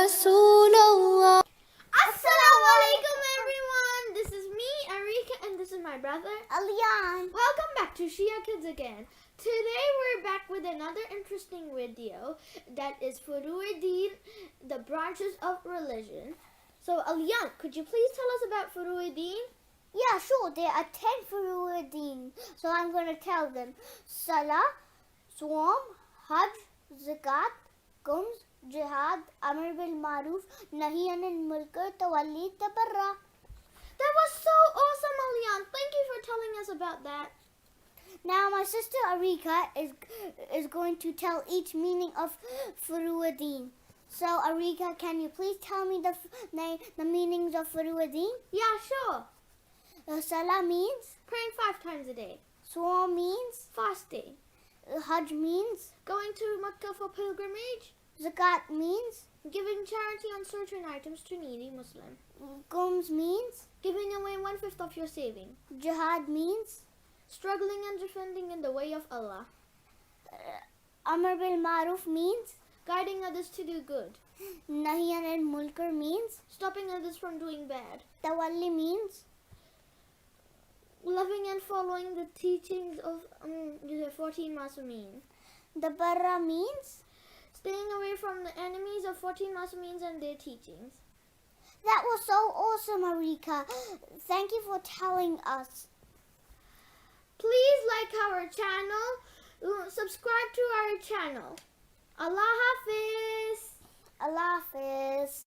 رسول الله. Assalamu alaikum everyone. This is me, Arika, and this is my brother, Aliyan. Welcome back to Shia Kids again. Today we're back with another interesting video that is Furu'a Deen, the branches of religion. So Aliyan, could you please tell us about Furu'a Deen? Yeah, sure. There are 10 Furu'a Deen. So I'm going to tell them. Salah, Swam, Hajj, Zakat, Qums, Jihad, Amr bil Maruf, Nahi anil Munkar, Tawalli, Tabarra. That was so awesome, Aliyan. Thank you for telling us about that. Now my sister Arika is going to tell each meaning of Furu'a Deen. So Arika, can you please tell me the meanings of Furu'a Deen? Yeah, sure. Salah means Praying 5 times a day. Swam means Fasting. Hajj means Going to Makkah for pilgrimage. Zakat means Giving charity on certain items to needy Muslims. Qums means Giving away 1/5 of your saving. Jihad means Struggling and defending in the way of Allah. Amr bil Maruf means Guiding others to do good. Nahi anil Munkar means Stopping others from doing bad. Tawalli means Loving and following the teachings of the 14 Masumeen. Tabarra means Staying away from the enemies of 14 Masumeens and their teachings. That was so awesome, Arika. Thank you for telling us. Please like our channel. Subscribe to our channel. Allah Hafiz. Allah Hafiz.